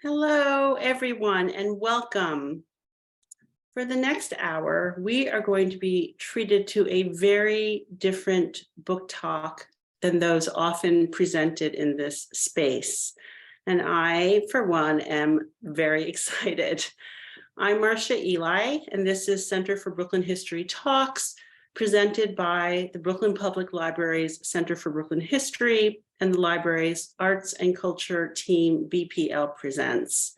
Hello, everyone, and welcome. For the next hour, we are going to be treated to a very different book talk than those often presented in this space. And I, for one, am very excited. I'm Marcia Eli, and this is Center for Brooklyn History Talks, presented by the Brooklyn Public Library's Center for Brooklyn History and the library's Arts and Culture team, BPL Presents.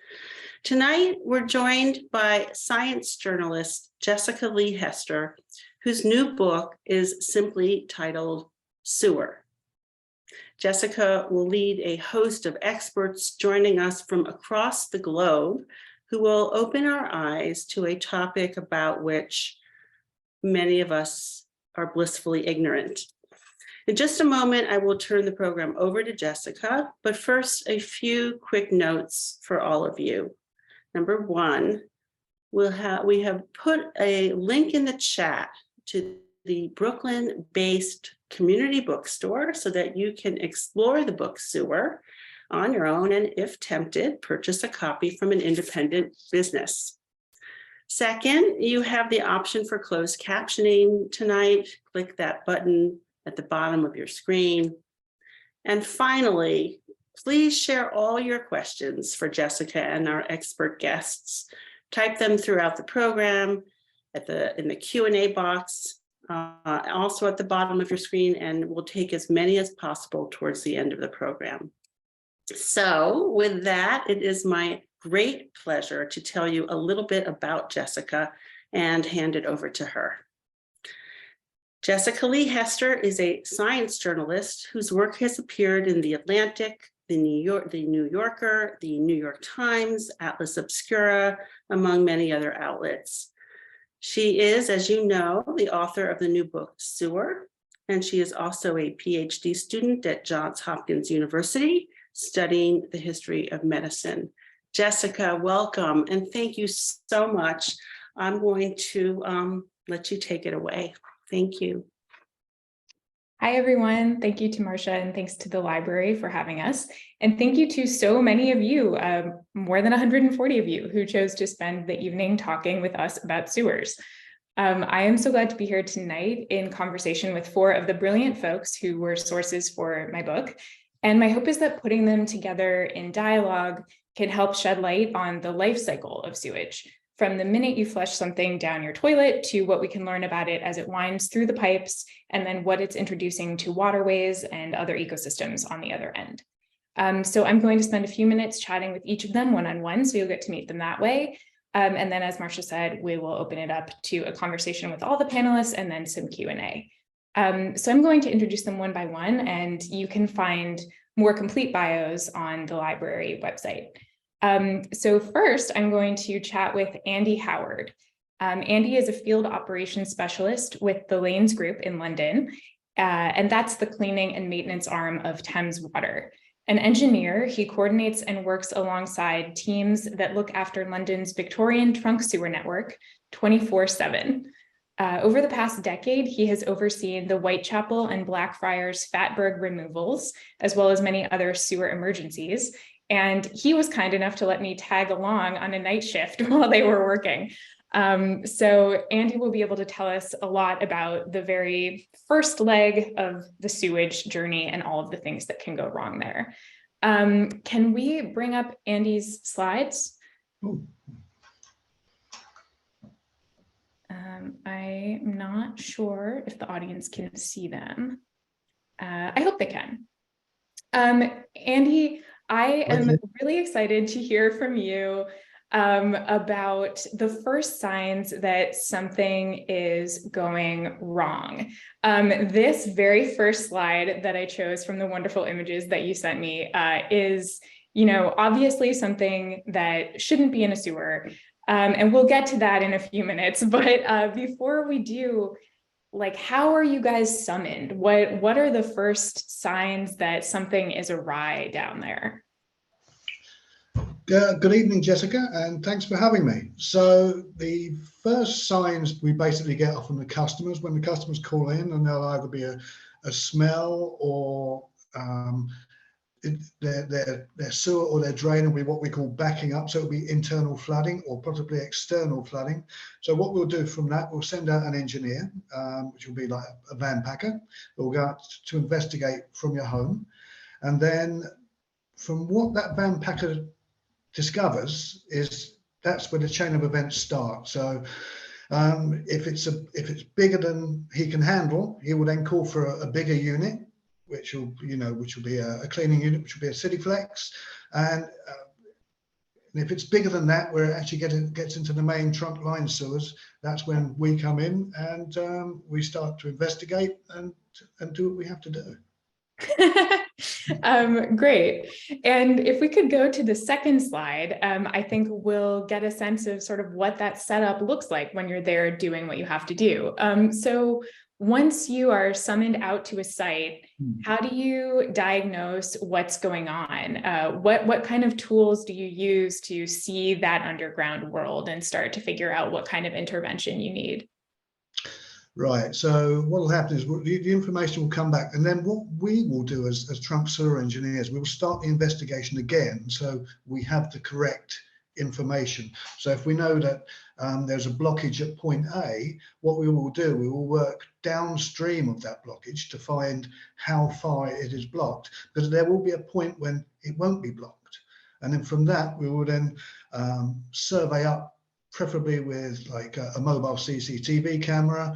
Tonight, we're joined by science journalist Jessica Leigh Hester, whose new book is simply titled Sewer. Jessica will lead a host of experts joining us from across the globe who will open our eyes to a topic about which many of us are blissfully ignorant. In just a moment, I will turn the program over to Jessica, but first, a few quick notes for all of you. Number one, we have put a link in the chat to the Brooklyn-based community bookstore so that you can explore the book Sewer on your own and, if tempted, purchase a copy from an independent business. Second, you have the option for closed captioning tonight. Click that button at the bottom of your screen. And finally, please share all your questions for Jessica and our expert guests. Type them throughout the program in the Q&A box, also at the bottom of your screen, and we'll take as many as possible towards the end of the program. So with that, it is my great pleasure to tell you a little bit about Jessica and hand it over to her. Jessica Leigh Hester is a science journalist whose work has appeared in The Atlantic, the New Yorker, the New York Times, Atlas Obscura, among many other outlets. She is, as you know, the author of the new book Sewer, and she is also a PhD student at Johns Hopkins University, studying the history of medicine. Jessica, welcome, and thank you so much. I'm going to let you take it away. Thank you. Hi, everyone. Thank you to Marcia, and thanks to the library for having us. And thank you to so many of you, more than 140 of you, who chose to spend the evening talking with us about sewers. I am so glad to be here tonight in conversation with 4 of the brilliant folks who were sources for my book. And my hope is that putting them together in dialogue can help shed light on the life cycle of sewage, from the minute you flush something down your toilet to what we can learn about it as it winds through the pipes, and then what it's introducing to waterways and other ecosystems on the other end. So I'm going to spend a few minutes chatting with each of them one-on-one, so you'll get to meet them that way. And then, as Marcia said, we will open it up to a conversation with all the panelists and then some Q&A. So I'm going to introduce them one by one, and you can find more complete bios on the library website. So first, I'm going to chat with Andy Howard. Andy is a field operations specialist with the Lanes Group in London, and that's the cleaning and maintenance arm of Thames Water. An engineer, he coordinates and works alongside teams that look after London's Victorian trunk sewer network 24/7. Over the past decade, he has overseen the Whitechapel and Blackfriars fatberg removals, as well as many other sewer emergencies. And he was kind enough to let me tag along on a night shift while they were working. So Andy will be able to tell us a lot about the very first leg of the sewage journey and all of the things that can go wrong there. Can we bring up Andy's slides? I'm not sure if the audience can see them. I hope they can. Andy, I am really excited to hear from you about the first signs that something is going wrong. This very first slide that I chose from the wonderful images that you sent me is, obviously something that shouldn't be in a sewer. And we'll get to that in a few minutes. But before we do, how are you guys summoned? What are the first signs that something is awry down there? Good evening, Jessica, and thanks for having me. So the first signs we basically get are from the customers. When the customers call in, and there'll either be a smell or their sewer or their drain will be what we call backing up. So it'll be internal flooding or possibly external flooding. So what we'll do from that, we'll send out an engineer, which will be like a van packer, who will go out to investigate from your home. And then from what that van packer discovers that's where the chain of events start. So if it's bigger than he can handle, he will then call for a bigger unit, which will be a cleaning unit, which will be a CityFlex, and if it's bigger than that, where it actually gets into the main trunk line sewers, that's when we come in and we start to investigate and do what we have to do. Great. And if we could go to the second slide, I think we'll get a sense of sort of what that setup looks like when you're there doing what you have to do. So once you are summoned out to a site, how do you diagnose what's going on? What kind of tools do you use to see that underground world and start to figure out what kind of intervention you need? Right, so what will happen is the information will come back, and then what we will do as trunk sewer engineers, we will start the investigation again, so we have the correct information. So if we know that there's a blockage at point A, what we will do, we will work downstream of that blockage to find how far it is blocked, because there will be a point when it won't be blocked. And then from that, we will then survey up, preferably with like a mobile CCTV camera,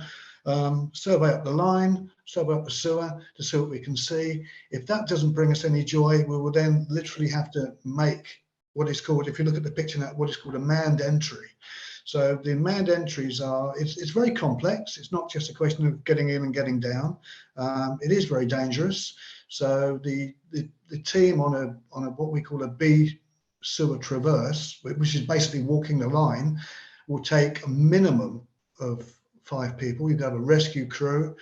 survey up the line, survey up the sewer to see what we can see. If that doesn't bring us any joy, we will then literally have to make what is called, if you look at the picture now, what is called a manned entry. So the manned entries are, it's very complex. It's not just a question of getting in and getting down. It is very dangerous. So the team on a what we call a B sewer traverse, which is basically walking the line, will take a minimum of 5 people. You'd have a rescue crew.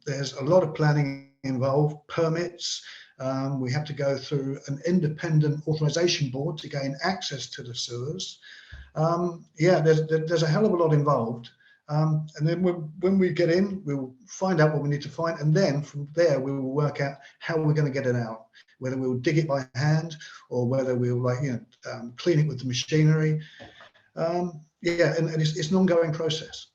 There's a lot of planning involved, permits. We have to go through an independent authorization board to gain access to the sewers. Yeah, there's a hell of a lot involved. And then when we get in, we'll find out what we need to find. And then from there, we will work out how we're going to get it out, whether we'll dig it by hand or whether we'll clean it with the machinery. Yeah, and it's an ongoing process.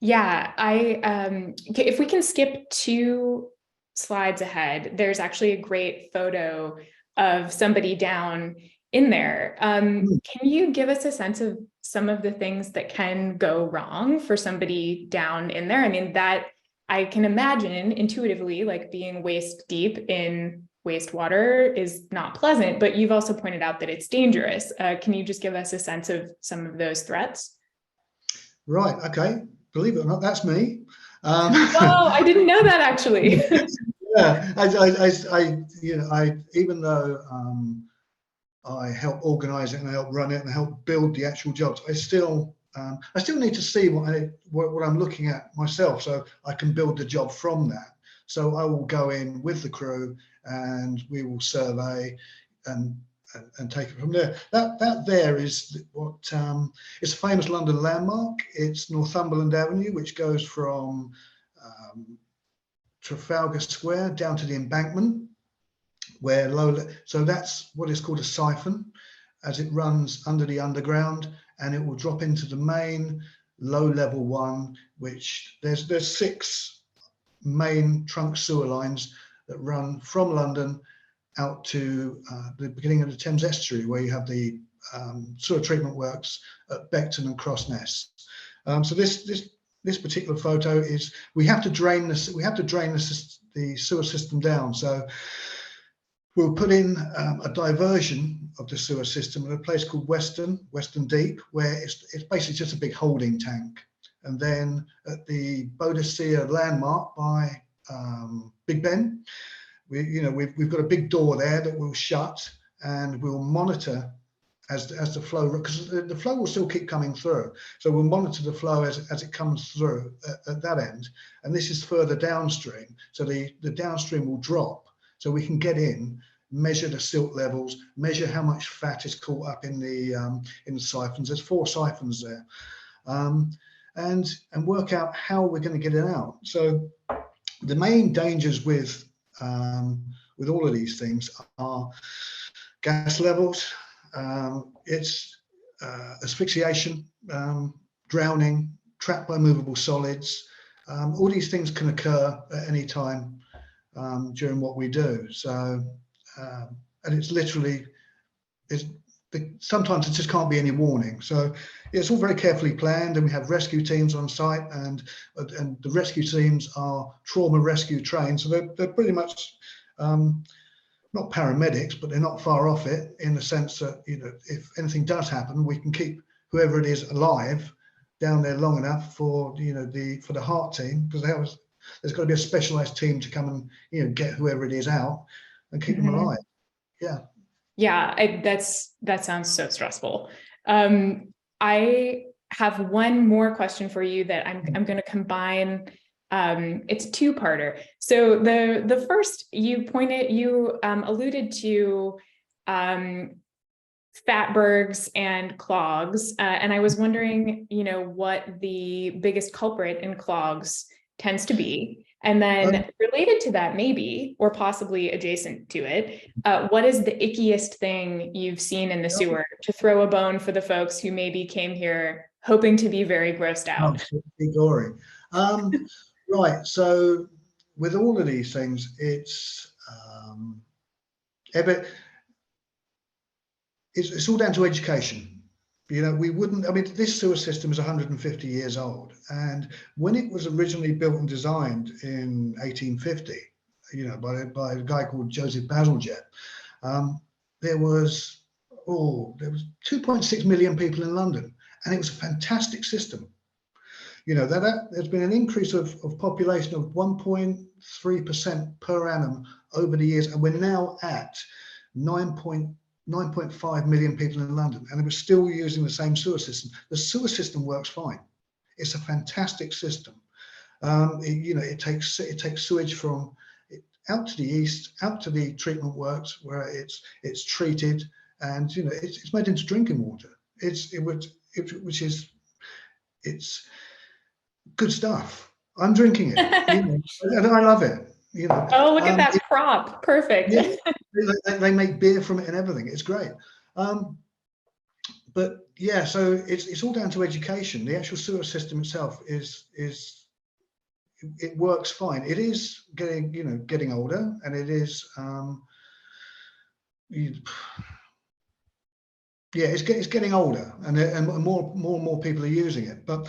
Yeah, if we can skip 2 slides ahead, there's actually a great photo of somebody down in there. Can you give us a sense of some of the things that can go wrong for somebody down in there? I mean, that I can imagine intuitively, like being waist deep in wastewater is not pleasant, but you've also pointed out that it's dangerous. Can you just give us a sense of some of those threats? Right, okay. Believe it or not, that's me. Oh, I didn't know that actually. Yeah, I even though I help organize it and I help run it and I help build the actual jobs, I still need to see what I'm looking at myself, so I can build the job from that. So I will go in with the crew and we will survey and take it from there. That there is what it's a famous London landmark. It's Northumberland Avenue, which goes from Trafalgar Square down to the Embankment, where so that's what is called a siphon, as it runs under the underground, and it will drop into the main low level one, which there's 6 main trunk sewer lines that run from London out to the beginning of the Thames estuary, where you have the sewer treatment works at Beckton and Crossness. So this particular photo is we have to drain the sewer system down. So we'll put in a diversion of the sewer system at a place called Western Deep, where it's basically just a big holding tank. And then at the Boadicea landmark by Big Ben, we've got a big door there that we'll shut, and we'll monitor as the flow, because the flow will still keep coming through. So we'll monitor the flow as it comes through at that end. And this is further downstream. So the downstream will drop, so we can get in, measure the silt levels, measure how much fat is caught up in the siphons. There's 4 siphons there, and work out how we're going to get it out. So the main dangers with with all of these things are gas levels, it's asphyxiation, drowning, trapped by movable solids. All these things can occur at any time during what we do. So, and it's literally, sometimes it just can't be any warning. So it's all very carefully planned, and we have rescue teams on site, and the rescue teams are trauma rescue trained. So they're pretty much not paramedics, but they're not far off it, in the sense that, you know, if anything does happen, we can keep whoever it is alive down there long enough for, you know, for the heart team, because there's got to be a specialized team to come and, you know, get whoever it is out and keep them alive. Yeah. Yeah, that sounds so stressful. I have one more question for you that I'm going to combine. It's a two-parter. So the first, you alluded to fatbergs and clogs, and I was wondering, you know, what the biggest culprit in clogs tends to be. And then related to that, maybe, or possibly adjacent to it, what is the ickiest thing you've seen in the sewer, to throw a bone for the folks who maybe came here hoping to be very grossed out? Gory. Right. So with all of these things, it's all down to education. You know, I mean, this sewer system is 150 years old. And when it was originally built and designed in 1850, you know, by a guy called Joseph Bazalgette, there was 2.6 million people in London, and it was a fantastic system. You know, there's been an increase of population of 1.3% per annum over the years, and we're now at 9.5 million people in London, and we're still using the same sewer system. The sewer system works fine. It's a fantastic system. You know, it takes sewage from out to the east, out to the treatment works, where it's treated, and, you know, it's made into drinking water. It's good stuff. I'm drinking it, you know, and I love it. You know. Oh, look at that prop! Perfect. Yeah, they make beer from it and everything. It's great. But yeah, so it's all down to education. The actual sewer system itself it works fine. It is getting older, and it is it's getting older, and more people are using it. But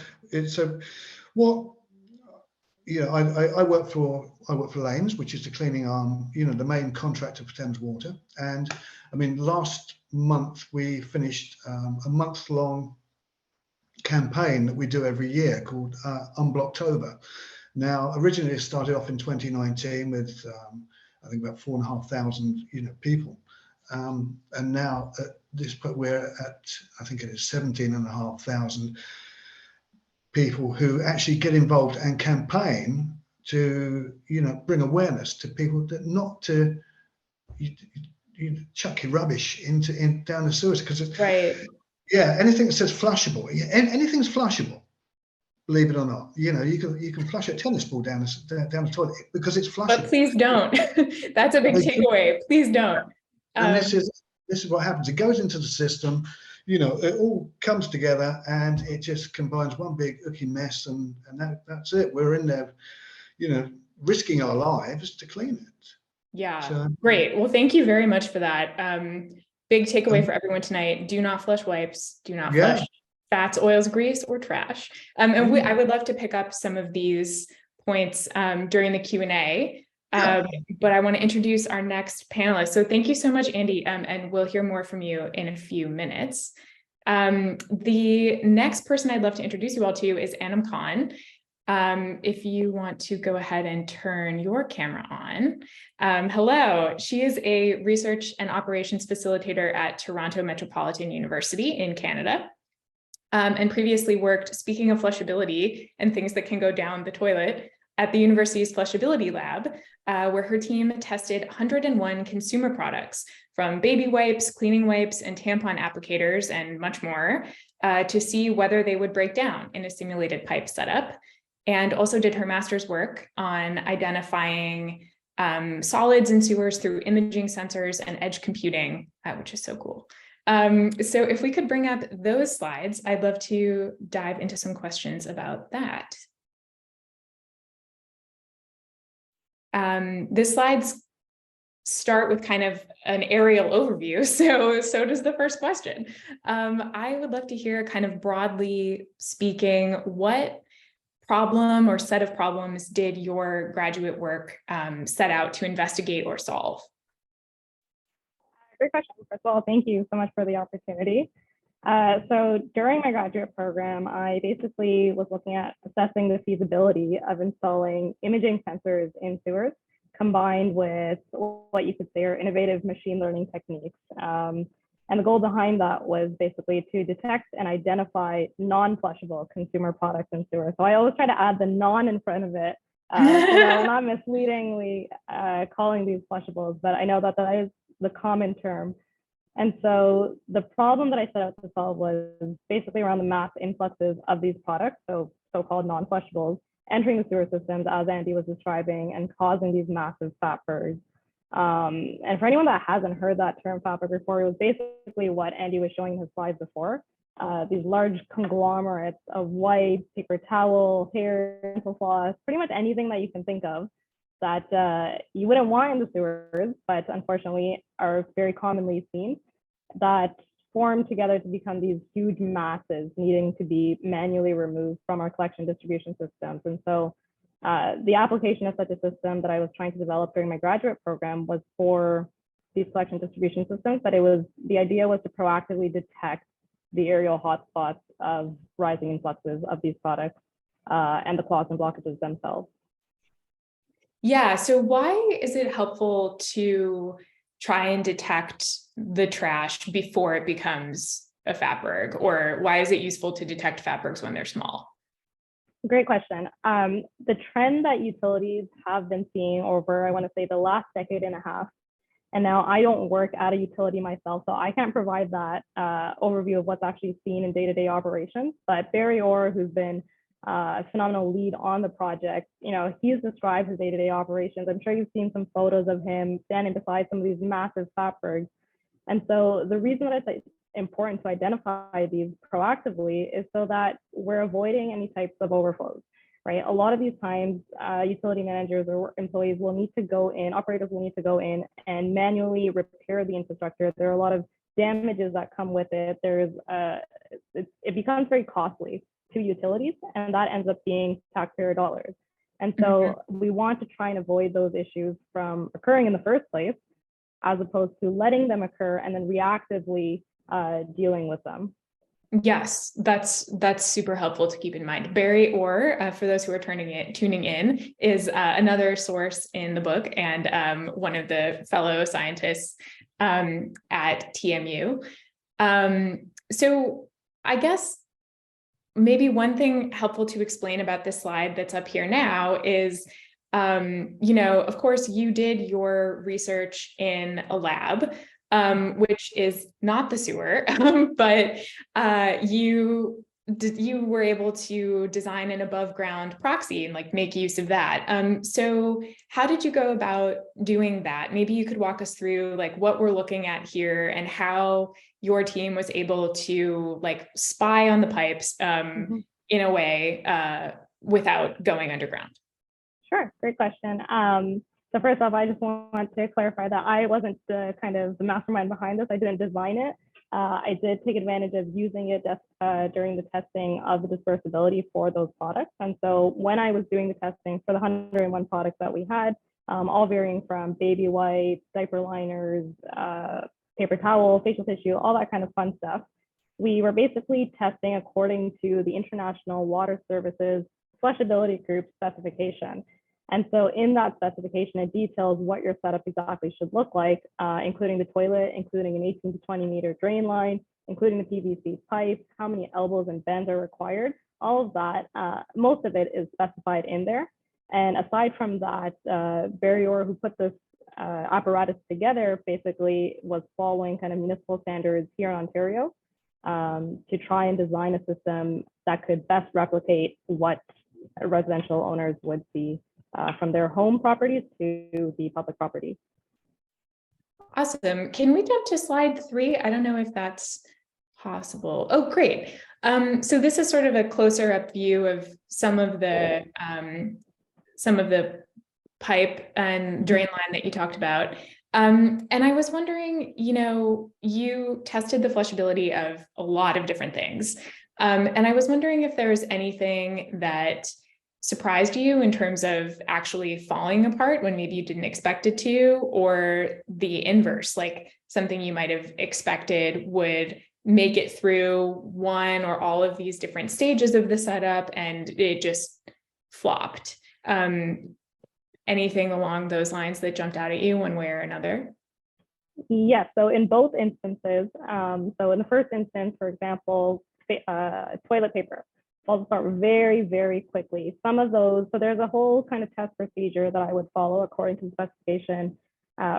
I work for Lanes, which is the cleaning arm, you know, the main contractor for Thames Water. And I mean, last month we finished a month-long campaign that we do every year called Unblocktober. Now, originally it started off in 2019 with I think about 4,500 people, and now at this point we're at, I think it is 17,500 people who actually get involved and campaign to, you know, bring awareness to people that not to you chuck your rubbish down the sewers, because it's Right. Yeah, anything that says flushable, anything's flushable. Believe it or not, you know, you can flush a tennis ball down the toilet because it's flushable. But please don't. That's a big takeaway. Please don't. And this is what happens. It goes into the system. You know, it all comes together, and it just combines one big ooky mess, and that's it. We're in there, you know, risking our lives to clean it. Yeah, so, great. Well, thank you very much for that. Big takeaway for everyone tonight: do not flush wipes. Do not flush fats, oils, grease, or trash. And I would love to pick up some of these points during the Q&A. But I want to introduce our next panelist. So thank you so much, Andy, and we'll hear more from you in a few minutes. The next person I'd love to introduce you all to is Anam Khan. If you want to go ahead and turn your camera on. Hello, she is a research and operations facilitator at Toronto Metropolitan University in Canada, and previously worked, speaking of flushability and things that can go down the toilet, at the university's flushability lab, where her team tested 101 consumer products, from baby wipes, cleaning wipes, and tampon applicators, and much more, to see whether they would break down in a simulated pipe setup. And also did her master's work on identifying solids in sewers through imaging sensors and edge computing, which is so cool. So if we could bring up those slides, I'd love to dive into some questions about that. The slides start with kind of an aerial overview. So does the first question. I would love to hear, kind of broadly speaking, what problem or set of problems did your graduate work set out to investigate or solve? Great question. First of all, thank you so much for the opportunity. So during my graduate program, I basically was looking at assessing the feasibility of installing imaging sensors in sewers, combined with what you could say are innovative machine learning techniques. And the goal behind that was basically to detect and identify non-flushable consumer products in sewers. So I always try to add the non in front of it, so that I'm not misleadingly calling these flushables, but I know that that is the common term. And so the problem that I set out to solve was basically around the mass influxes of these products, so so-called non-flushables, entering the sewer systems, as Andy was describing, and causing these massive fatbergs. And for anyone that hasn't heard that term fatberg before, it was basically what Andy was showing in his slides before. These large conglomerates of white paper towel, hair, dental floss, pretty much anything that you can think of that you wouldn't want in the sewers, but unfortunately are very commonly seen, that form together to become these huge masses needing to be manually removed from our collection distribution systems. And so the application of such a system that I was trying to develop during my graduate program was for these collection distribution systems, but the idea was to proactively detect the aerial hotspots of rising influxes of these products and the clogs and blockages themselves. Yeah, so why is it helpful to try and detect the trash before it becomes a fatberg? Or why is it useful to detect fatbergs when they're small? Great question. The trend that utilities have been seeing over, I want to say, the last decade and a half, and now I don't work at a utility myself, so I can't provide that overview of what's actually seen in day-to-day operations, but Barry Orr, who's been a phenomenal lead on the project, he's described his day-to-day operations. I'm sure you've seen some photos of him standing beside some of these massive fatbergs. And so the reason that it's important to identify these proactively is so that we're avoiding any types of overflows, right? A lot of these times, utility managers or employees will need to go in, operators will need to go in and manually repair the infrastructure. There are a lot of damages that come with it. It becomes very costly to utilities, and that ends up being taxpayer dollars. And so we want to try and avoid those issues from occurring in the first place, as opposed to letting them occur and then reactively dealing with them. Yes, that's super helpful to keep in mind. Barry Orr, for those who are tuning in, is another source in the book and one of the fellow scientists at TMU. So I guess maybe one thing helpful to explain about this slide that's up here now is, of course, you did your research in a lab, which is not the sewer, but you were able to design an above ground proxy and make use of that. So how did you go about doing that? Maybe you could walk us through what we're looking at here and how your team was able to spy on the pipes in a way without going underground. Sure, great question. So first off, I just want to clarify that I wasn't the mastermind behind this. I didn't design it. I did take advantage of using it during the testing of the dispersibility for those products. And so when I was doing the testing for the 101 products that we had, all varying from baby wipes, diaper liners, paper towel, facial tissue, all that kind of fun stuff, we were basically testing according to the International Water Services Flushability Group specification. And so in that specification, it details what your setup exactly should look like, including the toilet, including an 18 to 20 meter drain line, including the PVC pipe, how many elbows and bends are required. All of that, most of it is specified in there. And aside from that, Barry Orr, who put this apparatus together, basically was following municipal standards here in Ontario to try and design a system that could best replicate what residential owners would see from their home properties to the public property. Awesome. Can we jump to slide 3? I don't know if that's possible. Oh, great. So this is sort of a closer up view of some of the pipe and drain line that you talked about. And I was wondering, you tested the flushability of a lot of different things. And I was wondering if there was anything that surprised you in terms of actually falling apart when maybe you didn't expect it to, or the inverse, like something you might have expected would make it through one or all of these different stages of the setup and it just flopped. Anything along those lines that jumped out at you one way or another? Yes, so in both instances, so in the first instance, for example, toilet paper. I'll start very, very quickly. Some of those, so there's a whole kind of test procedure that I would follow according to the specification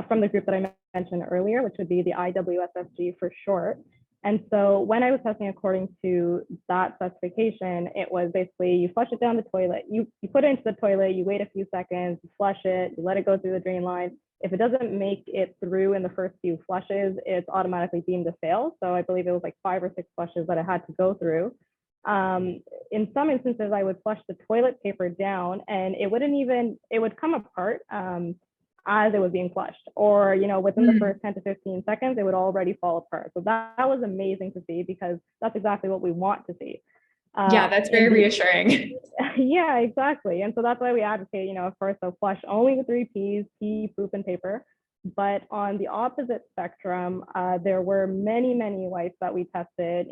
from the group that I mentioned earlier, which would be the IWSSG for short. And so when I was testing according to that specification, it was basically you flush it down the toilet, you put it into the toilet, you wait a few seconds, you flush it, you let it go through the drain line. If it doesn't make it through in the first few flushes, it's automatically deemed a fail. So I believe it was like 5 or 6 flushes that I had to go through. In some instances, I would flush the toilet paper down and it would come apart as it was being flushed, or, within the first 10 to 15 seconds, it would already fall apart. So that was amazing to see because that's exactly what we want to see. Yeah, that's very reassuring. Yeah, exactly. And so that's why we advocate, of course, so flush only the 3 Ps, pee, poop, and paper. But on the opposite spectrum, there were many, many wipes that we tested,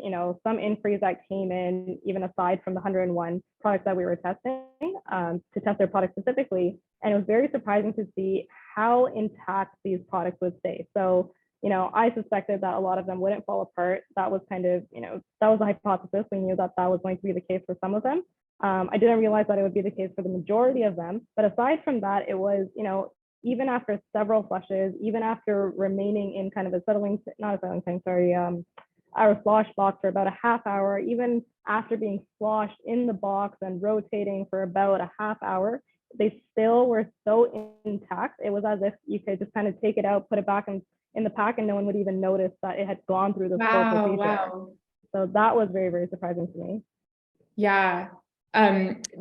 some inquiries that came in, even aside from the 101 products that we were testing to test their product specifically. And it was very surprising to see how intact these products would stay. So, I suspected that a lot of them wouldn't fall apart. That was kind of, that was the hypothesis. We knew that that was going to be the case for some of them. I didn't realize that it would be the case for the majority of them. But aside from that, it was, even after several flushes, even after remaining in kind of our slosh box for about a half hour, even after being sloshed in the box and rotating for about a half hour, they still were so intact. It was as if you could just kind of take it out, put it back in the pack, and no one would even notice that it had gone through the full procedure. Wow. So that was very, very surprising to me. Yeah.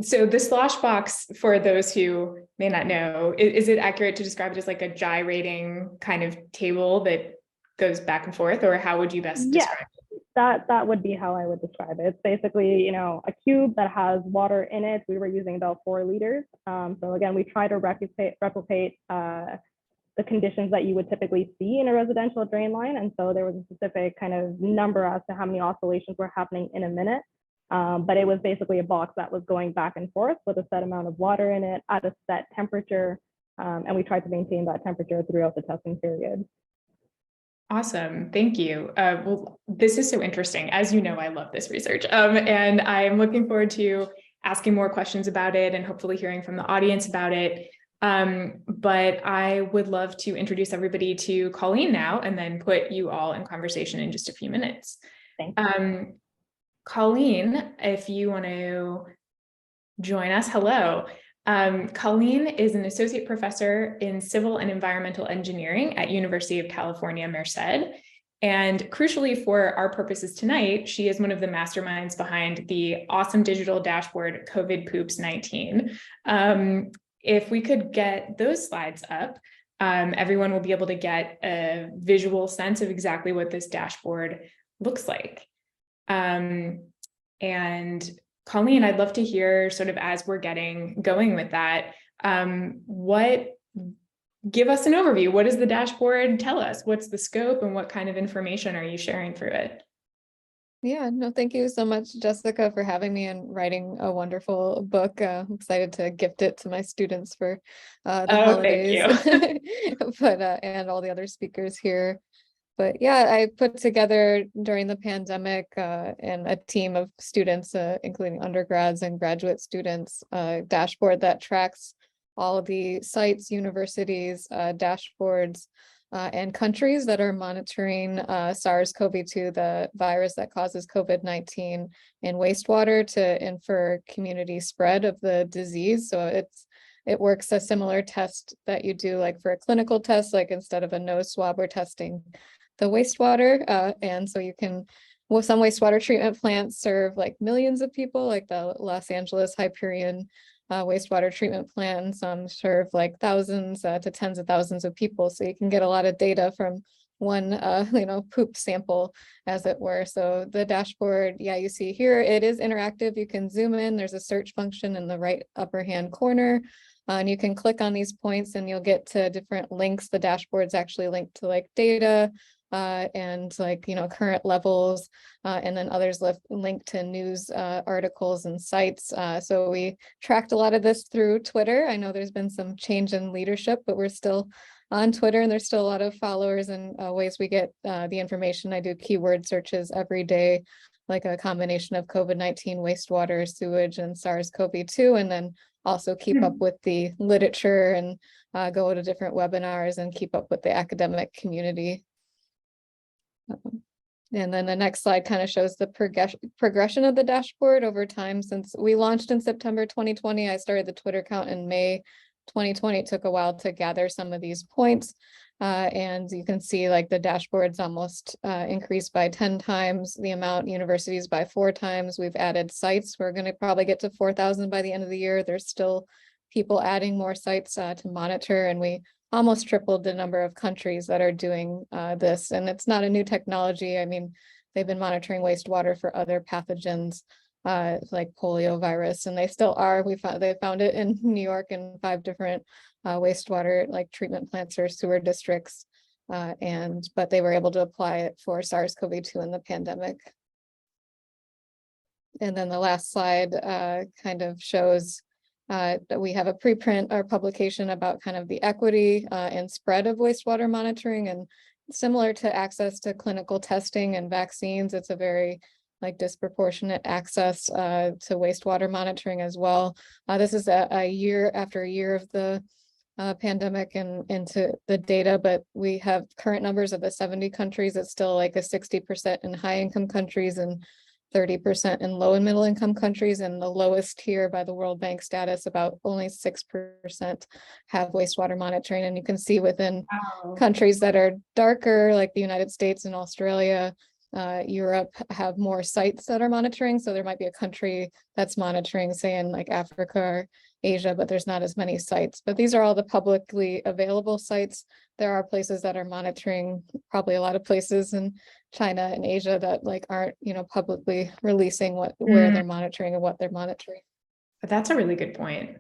So the slosh box, for those who may not know, is it accurate to describe it as like a gyrating kind of table that goes back and forth, or how would you best describe it? That would be how I would describe it. It's basically, a cube that has water in it. We were using about 4 liters. So again, we try to replicate the conditions that you would typically see in a residential drain line. And so there was a specific kind of number as to how many oscillations were happening in a minute. But it was basically a box that was going back and forth with a set amount of water in it at a set temperature. And we tried to maintain that temperature throughout the testing period. Awesome. Thank you. Well, this is so interesting. As you know, I love this research. And I'm looking forward to asking more questions about it and hopefully hearing from the audience about it. But I would love to introduce everybody to Colleen now and then put you all in conversation in just a few minutes. Thank you. Colleen, if you want to join us, hello. Colleen is an associate professor in civil and environmental engineering at University of California, Merced. And crucially for our purposes tonight, she is one of the masterminds behind the awesome digital dashboard, COVID Poops 19. If we could get those slides up, everyone will be able to get a visual sense of exactly what this dashboard looks like. And Colleen, I'd love to hear sort of as we're getting going with that, give us an overview. What does the dashboard tell us? What's the scope and what kind of information are you sharing through it? Yeah, no, thank you so much, Jessica, for having me and writing a wonderful book. I'm excited to gift it to my students for the holidays, but and all the other speakers here. But yeah, I put together during the pandemic and a team of students, including undergrads and graduate students, a dashboard that tracks all of the sites, universities, dashboards, and countries that are monitoring SARS-CoV-2, the virus that causes COVID-19, in wastewater to infer community spread of the disease. So it's it works a similar test that you do like for a clinical test, like instead of a nose swab, we're testing the wastewater. And so you can, well, some wastewater treatment plants serve like millions of people, like the Los Angeles Hyperion wastewater treatment plant, and some serve like thousands to tens of thousands of people. So you can get a lot of data from one, poop sample, as it were. So the dashboard, yeah, you see here, it is interactive. You can zoom in. There's a search function in the right upper hand corner. And you can click on these points and you'll get to different links. The dashboard's actually linked to like data and like, current levels, and then others linked to news articles and sites. So we tracked a lot of this through Twitter. I know there's been some change in leadership, but we're still on Twitter and there's still a lot of followers and ways we get the information. I do keyword searches every day, like a combination of COVID-19, wastewater, sewage, and SARS-CoV-2, and then also keep up with the literature and go to different webinars and keep up with the academic community. And then the next slide kind of shows the progression of the dashboard over time. Since we launched in September 2020, I started the Twitter account in May 2020. It took a while to gather some of these points. And you can see like the dashboard's almost increased by 10 times, the amount, universities by 4 times. We've added sites. We're going to probably get to 4,000 by the end of the year. There's still people adding more sites to monitor, and we almost tripled the number of countries that are doing this. And it's not a new technology. I mean, they've been monitoring wastewater for other pathogens like polio virus, and they still are. They found it in New York in 5 different wastewater like treatment plants or sewer districts. But they were able to apply it for SARS-CoV-2 in the pandemic. And then the last slide kind of shows that we have a preprint or publication about kind of the equity and spread of wastewater monitoring, and similar to access to clinical testing and vaccines, it's a very like disproportionate access to wastewater monitoring as well. This is a year after a year of the pandemic and into the data, but we have current numbers of the 70 countries. It's still like a 60% in high income countries and 30% in low and middle income countries, and the lowest here by the World Bank status, about only 6% have wastewater monitoring. And you can see within countries that are darker, like the United States and Australia, Europe, have more sites that are monitoring. So there might be a country that's monitoring, say in like Africa or Asia, but there's not as many sites. But these are all the publicly available sites. There are places that are monitoring, probably a lot of places in China and Asia that like aren't, publicly releasing where they're monitoring and what they're monitoring. That's a really good point.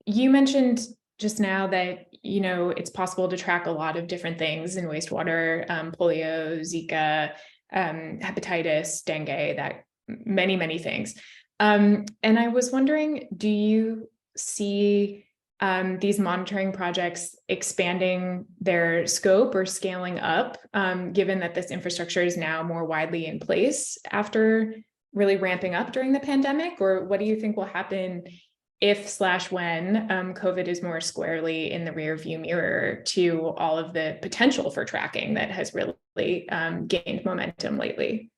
You mentioned just now that, it's possible to track a lot of different things in wastewater, polio, Zika, hepatitis, dengue, that many things. And I was wondering, do you see these monitoring projects expanding their scope or scaling up, given that this infrastructure is now more widely in place after really ramping up during the pandemic? Or what do you think will happen if/when COVID is more squarely in the rearview mirror to all of the potential for tracking that has really gained momentum lately?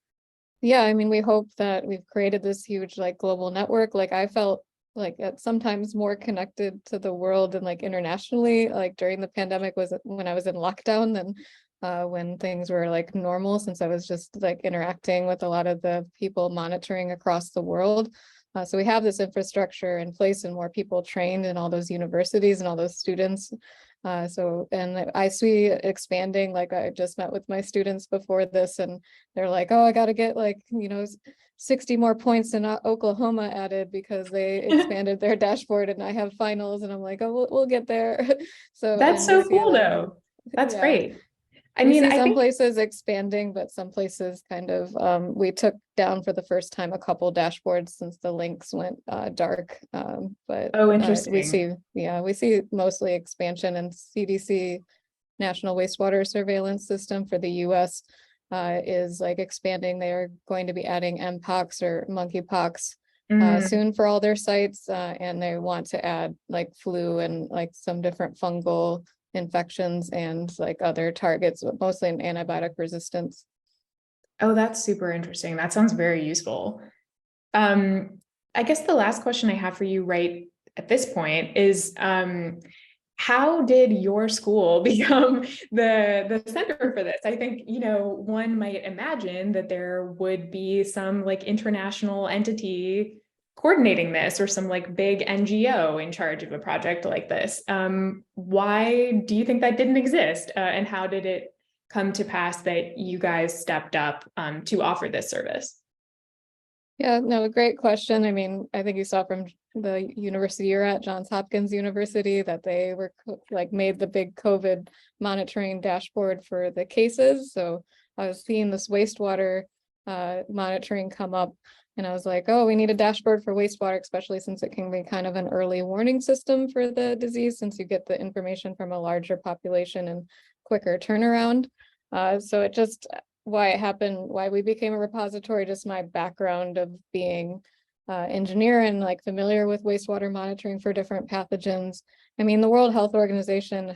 Yeah, I mean, we hope that we've created this huge like global network. Like I felt like sometimes more connected to the world and like internationally, like during the pandemic was when I was in lockdown than when things were like normal, since I was just like interacting with a lot of the people monitoring across the world. So we have this infrastructure in place and more people trained in all those universities and all those students. And I see it expanding. Like I just met with my students before this and they're like, oh, I got to get like, 60 more points in Oklahoma added because they expanded their dashboard and I have finals. And I'm like, oh, we'll get there. So that's so cool though. That's great. I mean, I see some think places expanding, but some places kind of, we took down for the first time a couple dashboards since the links went dark. But interesting. We see mostly expansion, and CDC National Wastewater Surveillance System for the US is like expanding. They're going to be adding mpox or monkeypox soon for all their sites, and they want to add like flu and like some different fungal infections and like other targets, but mostly in antibiotic resistance. Oh, that's super interesting. That sounds very useful. I guess the last question I have for you right at this point is, how did your school become the center for this? I think, one might imagine that there would be some like international entity coordinating this, or some like big NGO in charge of a project like this. Why do you think that didn't exist? And how did it come to pass that you guys stepped up to offer this service? Yeah, no, great question. I mean, I think you saw from the university you're at, Johns Hopkins University, that they were made the big COVID monitoring dashboard for the cases. So I was seeing this wastewater monitoring come up, and I was like, oh, we need a dashboard for wastewater, especially since it can be kind of an early warning system for the disease, since you get the information from a larger population and quicker turnaround. So it just, why it happened, why we became a repository, just my background of being engineer and like familiar with wastewater monitoring for different pathogens. I mean, the World Health Organization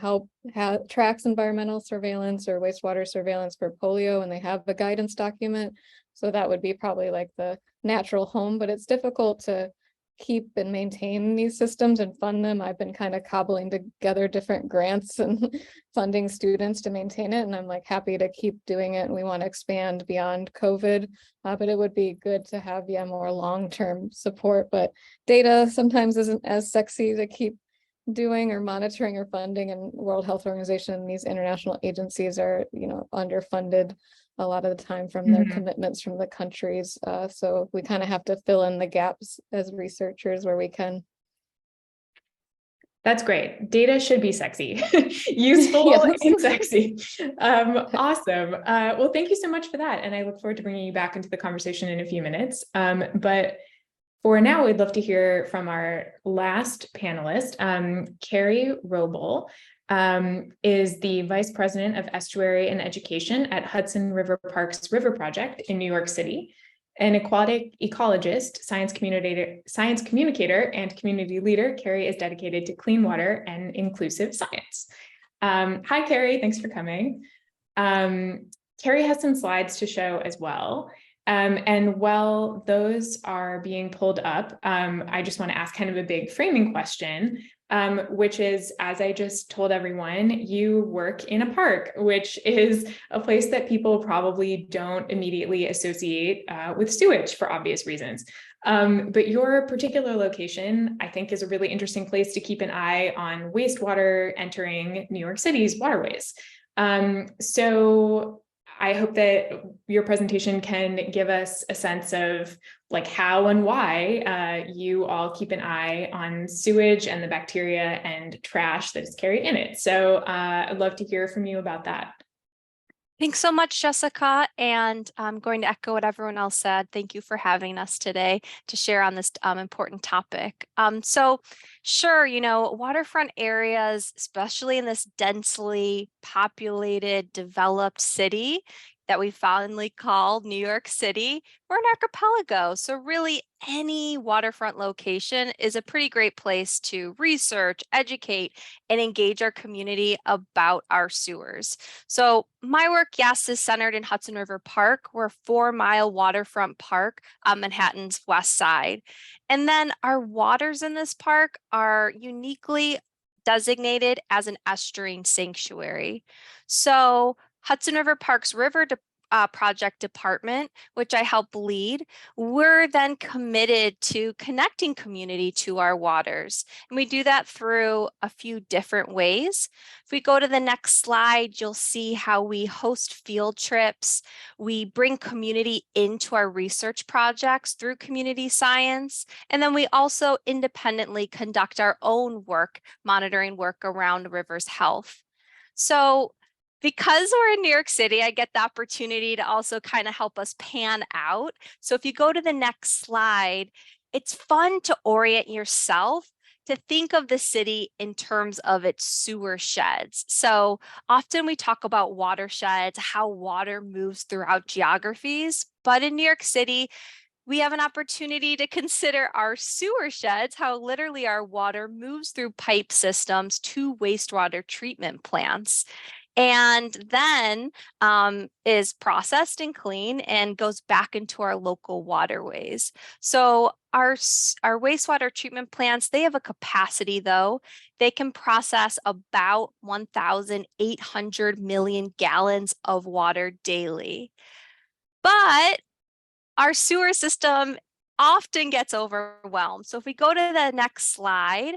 tracks environmental surveillance or wastewater surveillance for polio, and they have a guidance document. So that would be probably like the natural home, but it's difficult to keep and maintain these systems and fund them. I've been kind of cobbling together different grants and funding students to maintain it, and I'm like happy to keep doing it. And we want to expand beyond COVID, but it would be good to have more long-term support. But data sometimes isn't as sexy to keep doing or monitoring or funding, and World Health Organization and these international agencies are underfunded a lot of the time from their commitments from the countries. So we kind of have to fill in the gaps as researchers where we can. That's great. Data should be sexy, useful Yes. and sexy. Awesome. Well, thank you so much for that. And I look forward to bringing you back into the conversation in a few minutes. But for now, we'd love to hear from our last panelist. Carrie Roble is the Vice President of Estuary and Education at Hudson River Park's River Project in New York City. An aquatic ecologist, science communicator, and community leader, Carrie is dedicated to clean water and inclusive science. Hi, Carrie. Thanks for coming. Carrie has some slides to show as well. And while those are being pulled up, I just want to ask kind of a big framing question, which is, as I just told everyone, you work in a park, which is a place that people probably don't immediately associate with sewage for obvious reasons. But your particular location, I think, is a really interesting place to keep an eye on wastewater entering New York City's waterways. So I hope that your presentation can give us a sense of like how and why you all keep an eye on sewage and the bacteria and trash that is carried in it. So I'd love to hear from you about that. Thanks so much, Jessica. And I'm going to echo what everyone else said. Thank you for having us today to share on this important topic. So sure, waterfront areas, especially in this densely populated, developed city that we fondly call New York City, we're an archipelago. So really any waterfront location is a pretty great place to research, educate, and engage our community about our sewers. So my work, yes, is centered in Hudson River Park. We're a 4-mile waterfront park on Manhattan's west side. And then our waters in this park are uniquely designated as an estuarine sanctuary. So Hudson River Park's River Project Department, which I help lead, we're then committed to connecting community to our waters. And we do that through a few different ways. If we go to the next slide, you'll see how we host field trips. We bring community into our research projects through community science. And then we also independently conduct our own work, monitoring work around rivers' health. So because we're in New York City, I get the opportunity to also kind of help us pan out. So if you go to the next slide, it's fun to orient yourself to think of the city in terms of its sewer sheds. So often we talk about watersheds, how water moves throughout geographies, but in New York City, we have an opportunity to consider our sewer sheds, how literally our water moves through pipe systems to wastewater treatment plants. and then is processed and cleaned and goes back into our local waterways. So our wastewater treatment plants, they have a capacity though. They can process about 1,800 million gallons of water daily. But our sewer system often gets overwhelmed. So if we go to the next slide,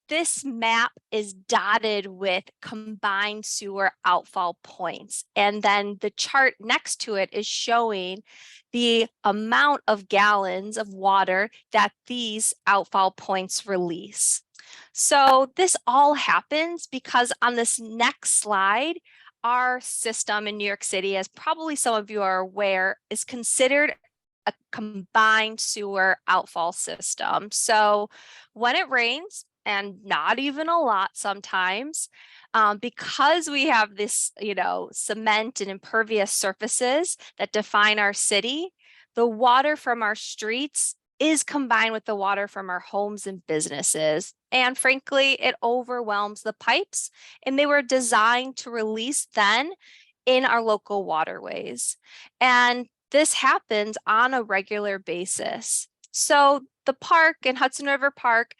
this map is dotted with combined sewer outfall points. And then the chart next to it is showing the amount of gallons of water that these outfall points release. So this all happens because on this next slide, our system in New York City, as probably some of you are aware, is considered a combined sewer outfall system. So when it rains, and not even a lot sometimes, because we have this, cement and impervious surfaces that define our city, the water from our streets is combined with the water from our homes and businesses. And frankly, it overwhelms the pipes, and they were designed to release then in our local waterways. And this happens on a regular basis. So the park in Hudson River Park,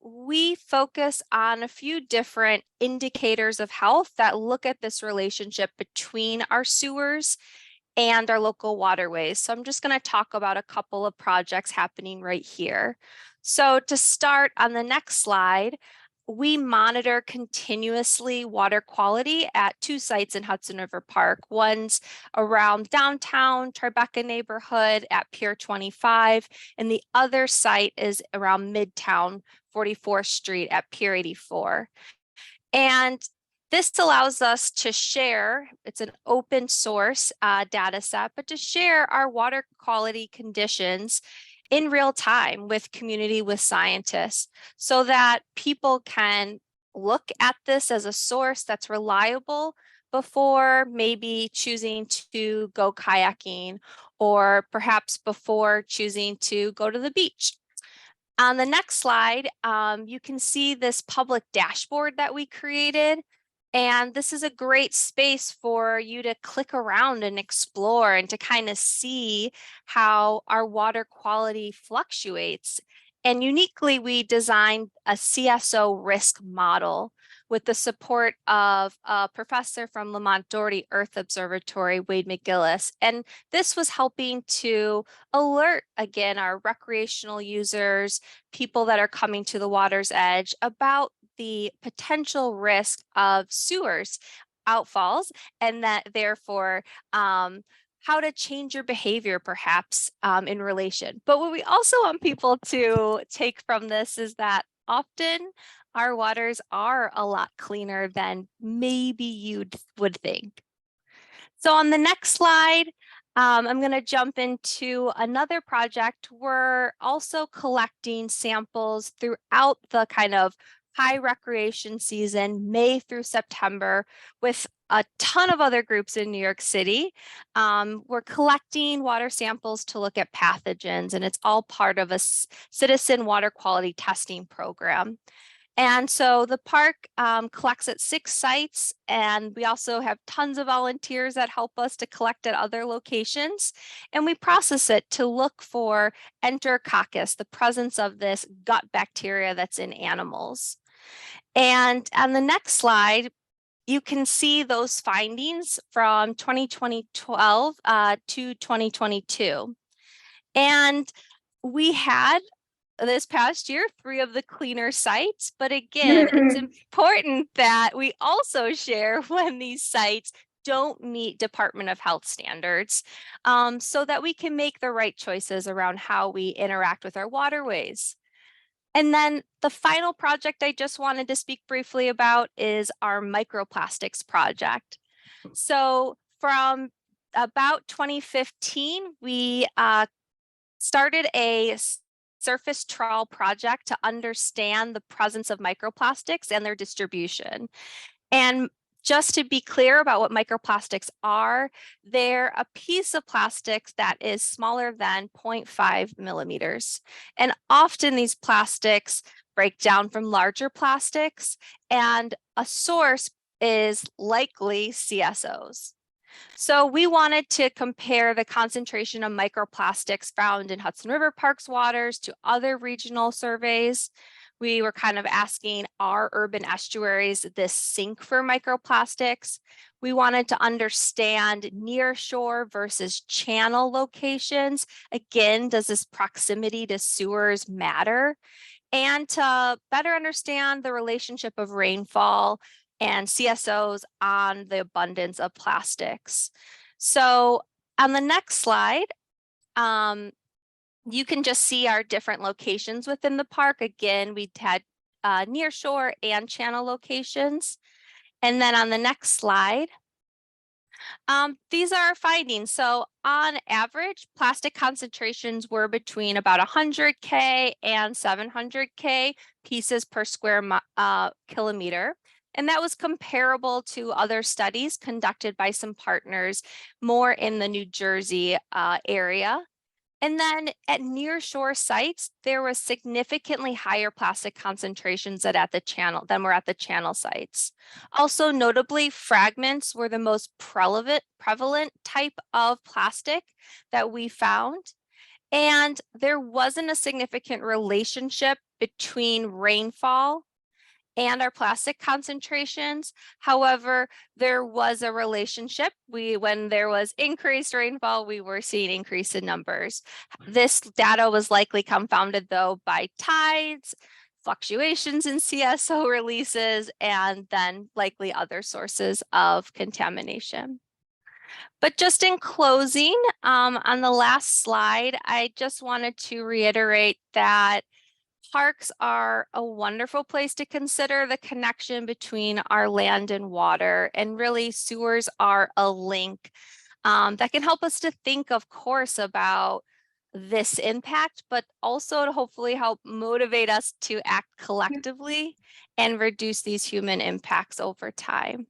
we focus on a few different indicators of health that look at this relationship between our sewers and our local waterways. So I'm just going to talk about a couple of projects happening right here. So to start on the next slide, we monitor continuously water quality at 2 sites in Hudson River Park. One's around downtown Tribeca neighborhood at Pier 25, and the other site is around Midtown 44th Street at Pier 84. And this allows us to share, it's an open source data set, but to share our water quality conditions in real time with community, with scientists, so that people can look at this as a source that's reliable before maybe choosing to go kayaking, or perhaps before choosing to go to the beach. On the next slide, you can see this public dashboard that we created. And this is a great space for you to click around and explore and to kind of see how our water quality fluctuates. And uniquely, we designed a CSO risk model with the support of a professor from Lamont Doherty Earth Observatory, Wade McGillis. And this was helping to alert, again, our recreational users, people that are coming to the water's edge, about the potential risk of sewers outfalls, and that therefore how to change your behavior perhaps in relation. But what we also want people to take from this is that often our waters are a lot cleaner than maybe you would think. So on the next slide, I'm going to jump into another project. We're also collecting samples throughout the kind of high recreation season, May through September, with a ton of other groups in New York City. We're collecting water samples to look at pathogens, and it's all part of a citizen water quality testing program. And so the park collects at 6 sites, and we also have tons of volunteers that help us to collect at other locations. And we process it to look for Enterococcus, the presence of this gut bacteria that's in animals. And on the next slide, you can see those findings from 2012 to 2022. And we had this past year 3 of the cleaner sites, but again, it's important that we also share when these sites don't meet Department of Health standards, so that we can make the right choices around how we interact with our waterways. And then the final project I just wanted to speak briefly about is our microplastics project. So from about 2015, we started a surface trawl project to understand the presence of microplastics and their distribution. And just to be clear about what microplastics are, they're a piece of plastics that is smaller than 0.5 millimeters. And often these plastics break down from larger plastics, and a source is likely CSOs. So we wanted to compare the concentration of microplastics found in Hudson River Park's waters to other regional surveys. We were kind of asking, are urban estuaries this sink for microplastics? We wanted to understand near shore versus channel locations. Again, does this proximity to sewers matter? And to better understand the relationship of rainfall and CSOs on the abundance of plastics. So on the next slide, you can just see our different locations within the park. Again, we had near shore and channel locations. And then on the next slide, these are our findings. So on average, plastic concentrations were between about 100K and 700K pieces per square kilometer. And that was comparable to other studies conducted by some partners more in the New Jersey area. And then at nearshore sites, there was significantly higher plastic concentrations than were at the channel sites. Also notably, fragments were the most prevalent type of plastic that we found. And there wasn't a significant relationship between rainfall and our plastic concentrations. However, there was a relationship. When there was increased rainfall, we were seeing increase in numbers. This data was likely confounded though by tides, fluctuations in CSO releases, and then likely other sources of contamination. But just in closing, on the last slide, I just wanted to reiterate that parks are a wonderful place to consider the connection between our land and water, and really sewers are a link that can help us to think, of course, about this impact, but also to hopefully help motivate us to act collectively and reduce these human impacts over time.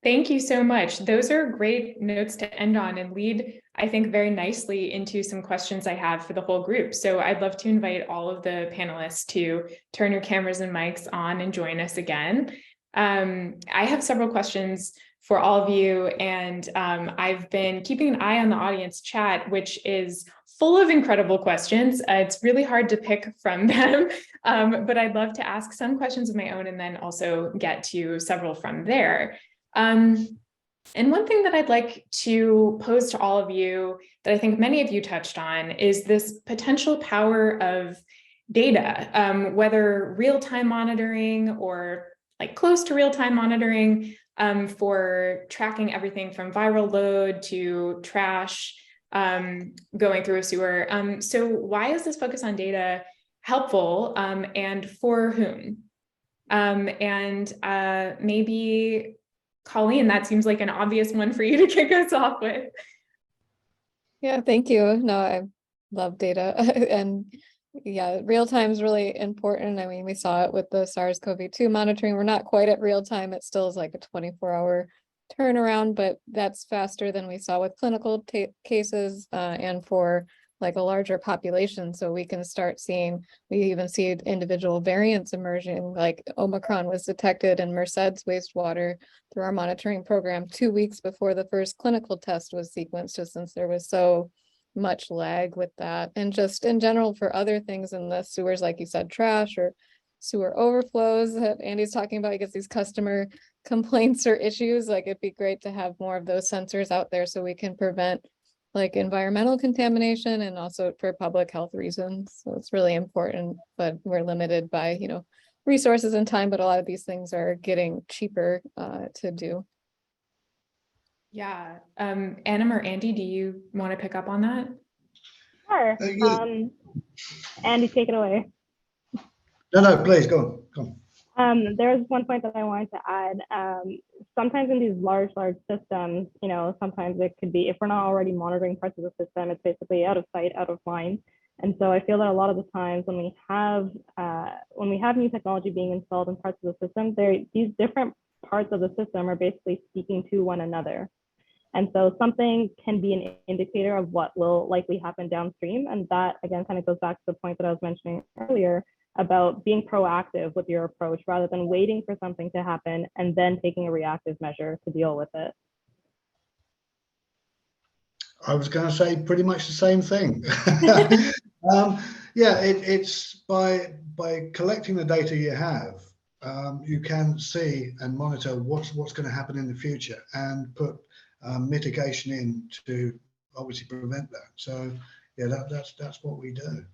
Thank you so much. Those are great notes to end on and lead, I think, very nicely into some questions I have for the whole group. So I'd love to invite all of the panelists to turn your cameras and mics on and join us again. I have several questions for all of you, and I've been keeping an eye on the audience chat, which is full of incredible questions. It's really hard to pick from them, but I'd love to ask some questions of my own and then also get to several from there. And one thing that I'd like to pose to all of you that I think many of you touched on is this potential power of data, whether real-time monitoring or like close to real-time monitoring for tracking everything from viral load to trash going through a sewer. So why is this focus on data helpful and for whom? Maybe Colleen, that seems like an obvious one for you to kick us off with. Yeah, thank you. No, I love data. And yeah, real time is really important. I mean, we saw it with the SARS-CoV-2 monitoring. We're not quite at real time. It still is like a 24-hour turnaround, but that's faster than we saw with clinical cases and for like a larger population. So we can start seeing, we even see individual variants emerging, like Omicron was detected in Merced's wastewater through our monitoring program 2 weeks before the first clinical test was sequenced, just since there was so much lag with that. And just in general for other things in the sewers, like you said, trash or sewer overflows that Andy's talking about, I guess these customer complaints or issues, like it'd be great to have more of those sensors out there so we can prevent like environmental contamination and also for public health reasons. So it's really important, but we're limited by, you know, resources and time, but a lot of these things are getting cheaper to do. Yeah. Anna or Andy, do you want to pick up on that? Sure. Andy, take it away. No, please go on. There's one point that I wanted to add. Sometimes in these large systems, you know, sometimes it could be, if we're not already monitoring parts of the system, it's basically out of sight, out of mind. And so I feel that a lot of the times when we have new technology being installed in parts of the system, these different parts of the system are basically speaking to one another. And so something can be an indicator of what will likely happen downstream. And that again kind of goes back to the point that I was mentioning earlier, about being proactive with your approach rather than waiting for something to happen and then taking a reactive measure to deal with it? I was going to say pretty much the same thing. Yeah, it's by collecting the data you have, you can see and monitor what's going to happen in the future and put mitigation in to obviously prevent that. So yeah, that's what we do.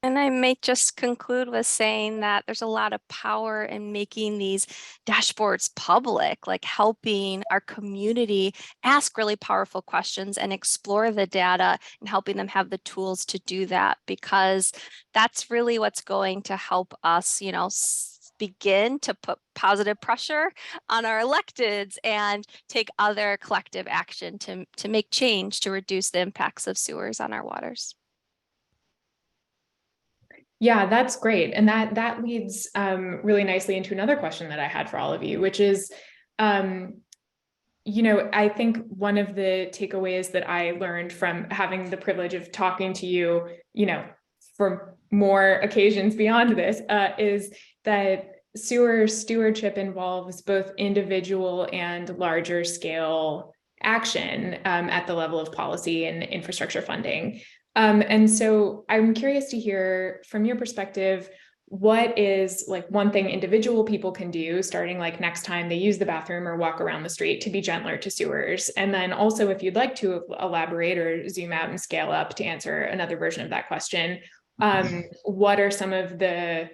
And I may just conclude with saying that there's a lot of power in making these dashboards public, like helping our community ask really powerful questions and explore the data and helping them have the tools to do that, because that's really what's going to help us, begin to put positive pressure on our electeds and take other collective action to make change to reduce the impacts of sewers on our waters. Yeah, that's great. And that leads really nicely into another question that I had for all of you, which is, I think one of the takeaways that I learned from having the privilege of talking to you, for more occasions beyond this, is that sewer stewardship involves both individual and larger scale action at the level of policy and infrastructure funding. And so I'm curious to hear from your perspective, what is like one thing individual people can do starting like next time they use the bathroom or walk around the street to be gentler to sewers? And then also, if you'd like to elaborate or zoom out and scale up to answer another version of that question, what are some of the,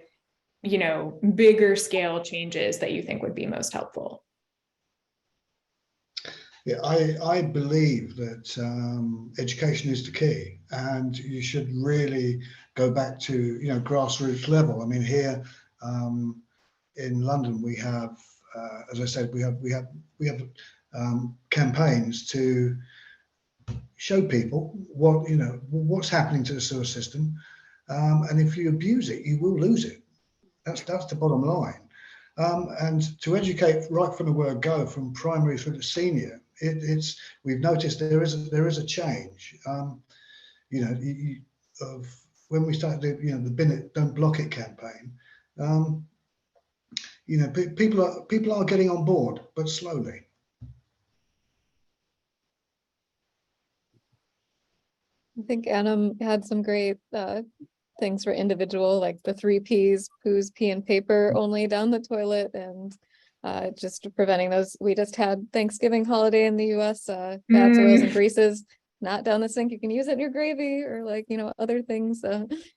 bigger scale changes that you think would be most helpful? Yeah, I believe that education is the key, and you should really go back to grassroots level. I mean, here in London, we have, as I said, we have campaigns to show people what's happening to the sewer system, and if you abuse it, you will lose it. That's the bottom line. And to educate right from the word go, from primary through to senior, we've noticed there is a change. Of when we started the bin it, don't block it campaign. People are getting on board, but slowly. I think Adam had some great things for individual, like the 3 Ps, poos, pee, and paper only down the toilet, and just preventing those. We just had Thanksgiving holiday in the US, fats, oils, and greases, not down the sink. You can use it in your gravy or other things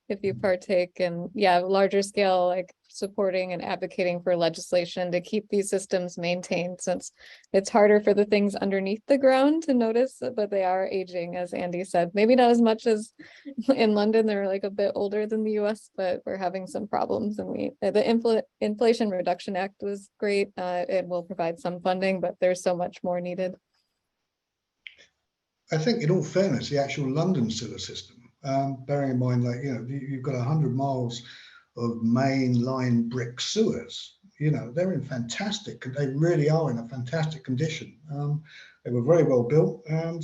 if you partake. And yeah, larger scale, like supporting and advocating for legislation to keep these systems maintained, since it's harder for the things underneath the ground to notice, but they are aging, as Andy said. Maybe not as much as in London, they're like a bit older than the US, but we're having some problems. And the Inflation Reduction Act was great. It will provide some funding, but there's so much more needed. I think, in all fairness, the actual London sewer system, bearing in mind, you've got 100 miles of main line brick sewers. They're in fantastic. They really are in a fantastic condition. They were very well built, and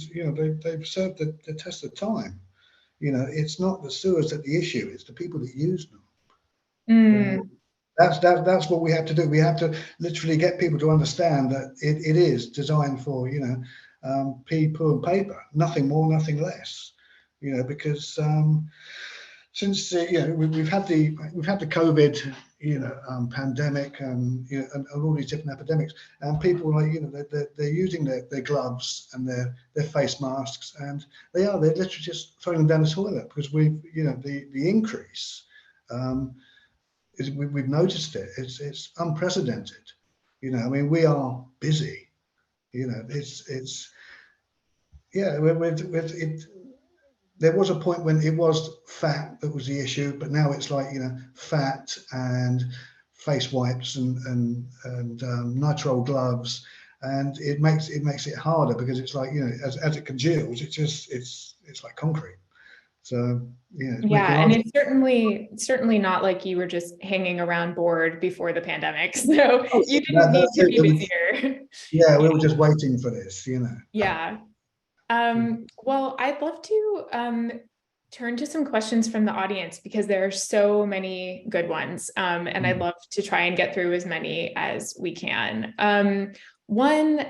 they've served the test of time. It's not the sewers that the issue is; the people that use them. That's what we have to do. We have to literally get people to understand that it is designed for pee, poo, and paper, nothing more, nothing less. Because since we've had the COVID pandemic and all these different epidemics, and people they're using their gloves and their face masks, and they're literally just throwing them down the toilet, because the increase we've noticed it. It's unprecedented. I mean, we are busy. It's yeah. There was a point when it was fat that was the issue, but now it's like fat and face wipes and nitrile gloves, and it makes it harder, because it's like as it congeals, it's like concrete. So yeah, and it's certainly not like you were just hanging around bored before the pandemic, so you didn't need to be busier. Yeah, we were just waiting for this, Yeah. Well, I'd love to turn to some questions from the audience because there are so many good ones. And I'd love to try and get through as many as we can. One,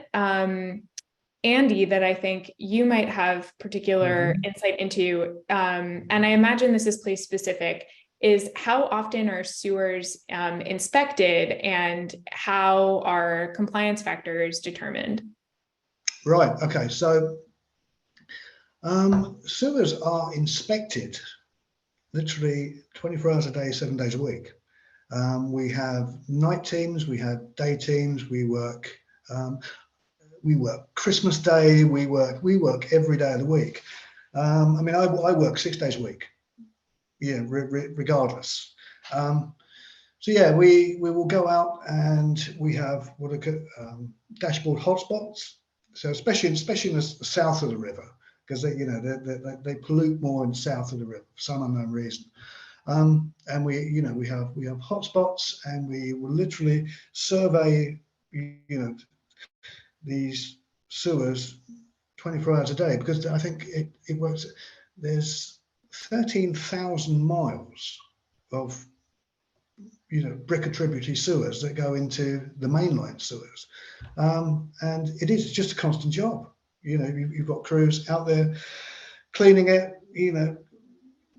Andy, that I think you might have particular insight into, and I imagine this is place specific, is how often are sewers inspected and how are compliance factors determined? Right, okay, so sewers are inspected literally 24 hours a day, 7 days a week. We have night teams, we have day teams, we work Christmas Day, we work every day of the week. I mean, I work 6 days a week, regardless. So yeah, we will go out and we have what are dashboard hotspots. So especially in the south of the river, because they pollute more in the south of the river for some unknown reason. And we have hotspots, and we will literally survey these sewers 24 hours a day, because I think it works. There's 13,000 miles of Bricker tributary sewers that go into the mainline sewers, and it's just a constant job. You've got crews out there cleaning it,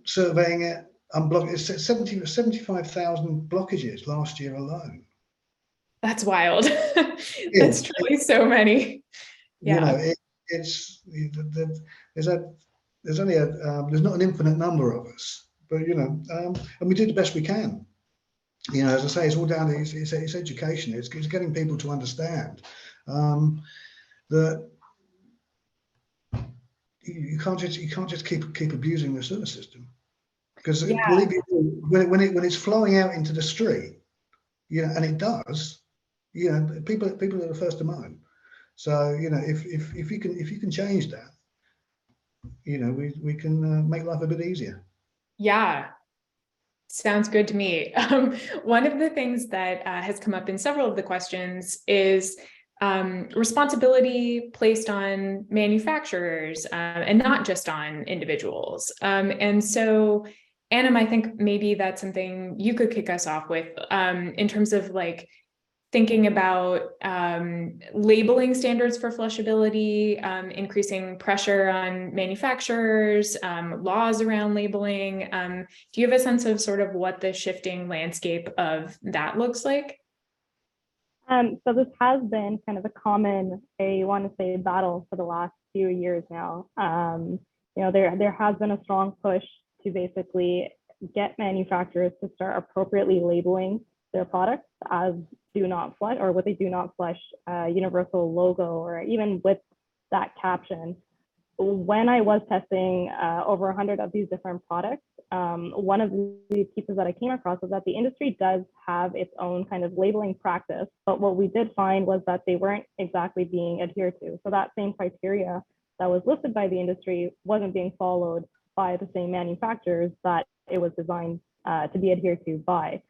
surveying it, unblocking. It's 75,000 blockages last year alone. That's wild. That's truly so many. Yeah, there's not an infinite number of us, but and we do the best we can. As I say, it's all down to it's education. It's getting people to understand that you can't just keep abusing the sewer system, because believe me, when it's flowing out into the street, and it does, people are the first to moan. So if you can change that, we can make life a bit easier. Yeah. Sounds good to me. One of the things that has come up in several of the questions is responsibility placed on manufacturers and not just on individuals. And so, Anna, I think maybe that's something you could kick us off with in terms of thinking about labeling standards for flushability, increasing pressure on manufacturers, laws around labeling. Do you have a sense of sort of what the shifting landscape of that looks like? So this has been kind of a common, battle for the last few years now. There has been a strong push to basically get manufacturers to start appropriately labeling their products as do not flush, or with a do not flush universal logo, or even with that caption. When I was testing over 100 of these different products, one of the pieces that I came across was that the industry does have its own kind of labeling practice, but what we did find was that they weren't exactly being adhered to. So that same criteria that was listed by the industry wasn't being followed by the same manufacturers that it was designed to be adhered to by.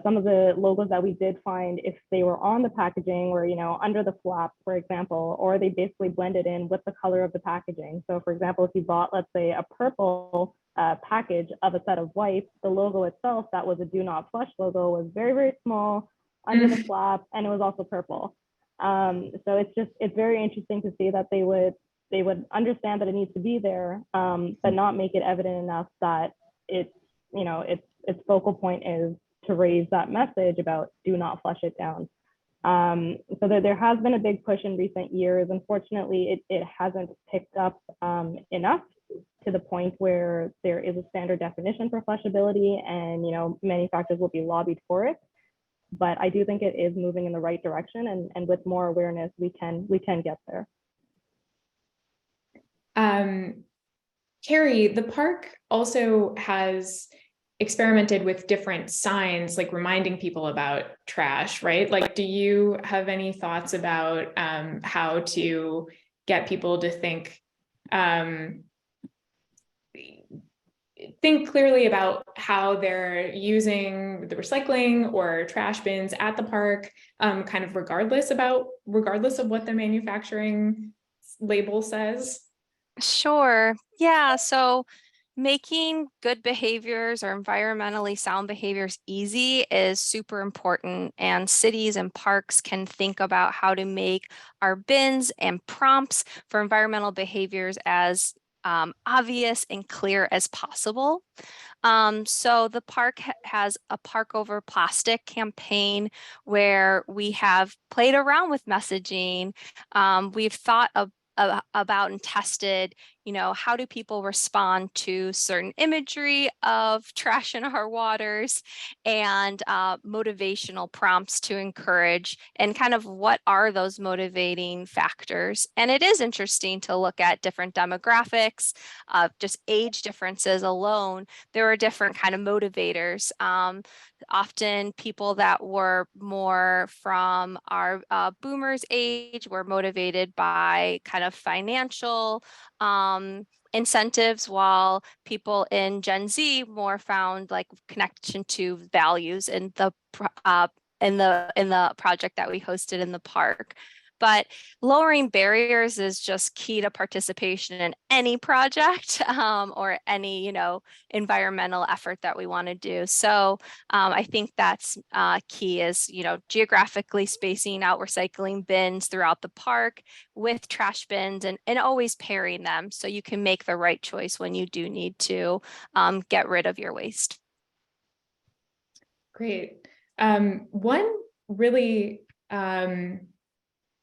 Some of the logos that we did find, if they were on the packaging or, under the flap, for example, or they basically blended in with the color of the packaging. So for example, if you bought, let's say, a purple package of a set of wipes, the logo itself, that was a do not flush logo, was very, very small under the flap, and it was also purple. So it's very interesting to see that they would understand that it needs to be there, but not make it evident enough that its focal point is to raise that message about do not flush it down. So there has been a big push in recent years. Unfortunately, it hasn't picked up enough to the point where there is a standard definition for flushability, and manufacturers will be lobbied for it. But I do think it is moving in the right direction, and with more awareness, we can get there. Carrie, the park also has experimented with different signs, like reminding people about trash, right? Do you have any thoughts about how to get people to think clearly about how they're using the recycling or trash bins at the park, kind of regardless of what the manufacturing label says? Sure. Yeah. So Making good behaviors or environmentally sound behaviors easy is super important, and cities and parks can think about how to make our bins and prompts for environmental behaviors as obvious and clear as possible. So the park has a Park Over Plastic campaign where we have played around with messaging. We've thought about and tested, how do people respond to certain imagery of trash in our waters, and motivational prompts to encourage, and kind of what are those motivating factors. And it is interesting to look at different demographics, just age differences alone. There are different kind of motivators. Often people that were more from our boomers age were motivated by kind of financial incentives, while people in Gen Z more found like connection to values in the project that we hosted in the park. But lowering barriers is just key to participation in any project or any, environmental effort that we want to do. So I think that's key is, geographically spacing out recycling bins throughout the park with trash bins, and always pairing them so you can make the right choice when you do need to get rid of your waste. Great. One really,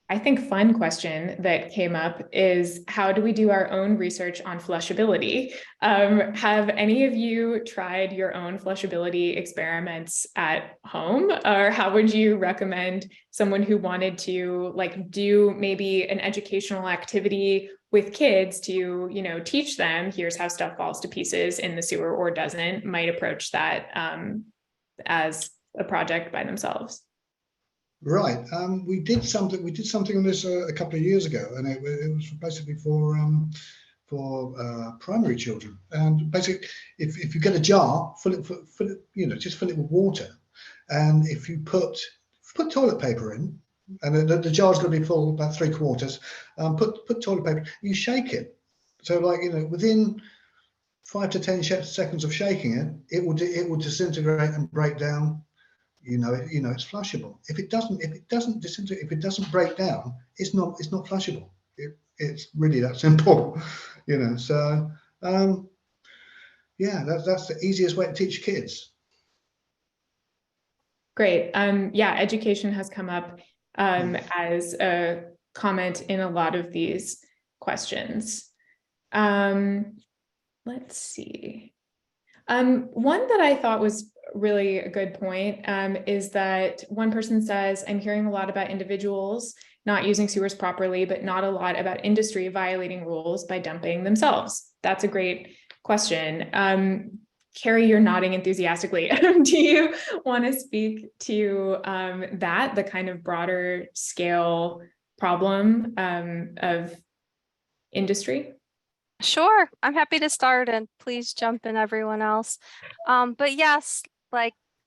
I think, fun question that came up is, how do we do our own research on flushability? Have any of you tried your own flushability experiments at home? Or how would you recommend someone who wanted to do maybe an educational activity with kids to, teach them, here's how stuff falls to pieces in the sewer or doesn't, might approach that as a project by themselves? Right. We did something on this a couple of years ago, and it was basically for primary children. And basically, if you get a jar, fill it, just fill it with water, and if you put toilet paper in, and the jar's going to be full, about 3/4. Put toilet paper. You shake it, so within 5 to 10 seconds of shaking it, it will disintegrate and break down. It's flushable. If it doesn't disintegrate, if it doesn't break down, it's not flushable. It's really that simple. So that's the easiest way to teach kids. Great. Yeah, education has come up as a comment in a lot of these questions. Let's see. One that I thought was really a good point is that one person says, I'm hearing a lot about individuals not using sewers properly, but not a lot about industry violating rules by dumping themselves. That's a great question. Carrie, you're nodding enthusiastically. Do you want to speak to that, the kind of broader scale problem of industry? Sure, I'm happy to start, and please jump in, everyone else. But yes,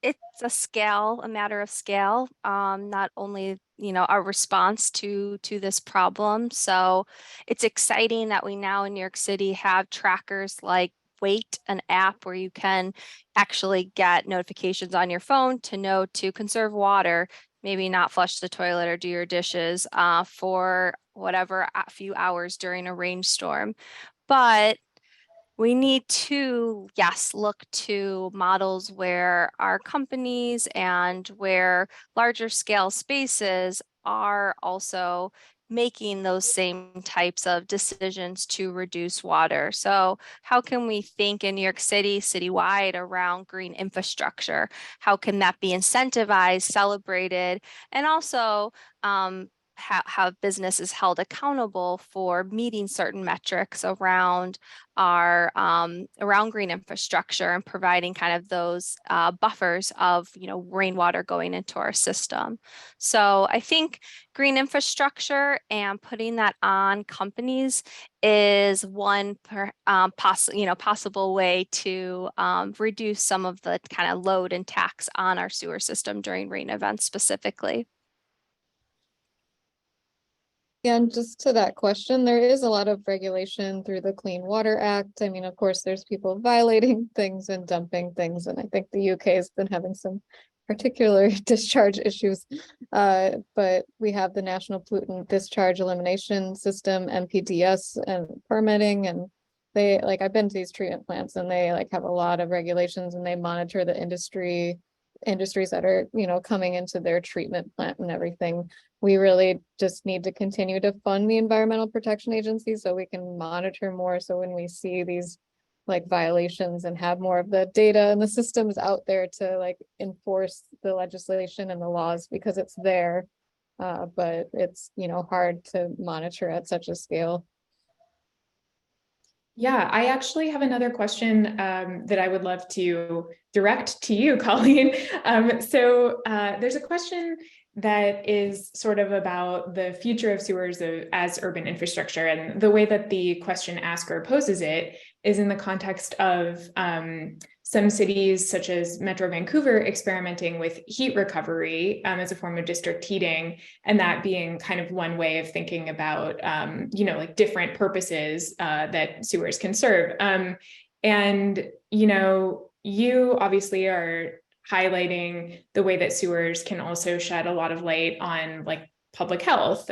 it's a matter of scale, not only, our response to this problem. So it's exciting that we now in New York City have trackers like Wait, an app where you can actually get notifications on your phone to know to conserve water, maybe not flush the toilet or do your dishes for whatever a few hours during a rainstorm. But we need to, yes, look to models where our companies and where larger scale spaces are also making those same types of decisions to reduce water. So how can we think in New York City, citywide, around green infrastructure? How can that be incentivized, celebrated, and also have business is held accountable for meeting certain metrics around our around green infrastructure and providing kind of those buffers of rainwater going into our system. So I think green infrastructure and putting that on companies is one possible way to reduce some of the kind of load and tax on our sewer system during rain events specifically. Yeah, and just to that question, there is a lot of regulation through the Clean Water Act. I mean, of course, there's people violating things and dumping things, and I think the UK has been having some particular discharge issues. But we have the National Pollutant Discharge Elimination System, NPDS, and permitting, and they, like, I've been to these treatment plants and they like have a lot of regulations, and they monitor the industries that are, you know, coming into their treatment plant and everything. We really just need to continue to fund the Environmental Protection Agency so we can monitor more. So when we see these like violations and have more of the data and the systems out there to like enforce the legislation and the laws, because it's there, but it's, you know, hard to monitor at such a scale. Yeah, I actually have another question that I would love to direct to you, Colleen. There's a question that is sort of about the future of sewers as urban infrastructure. And the way that the question asker poses it is in the context of some cities such as Metro Vancouver experimenting with heat recovery as a form of district heating, and that being kind of one way of thinking about, you know, like different purposes that sewers can serve. And, you know, you obviously are highlighting the way that sewers can also shed a lot of light on like public health.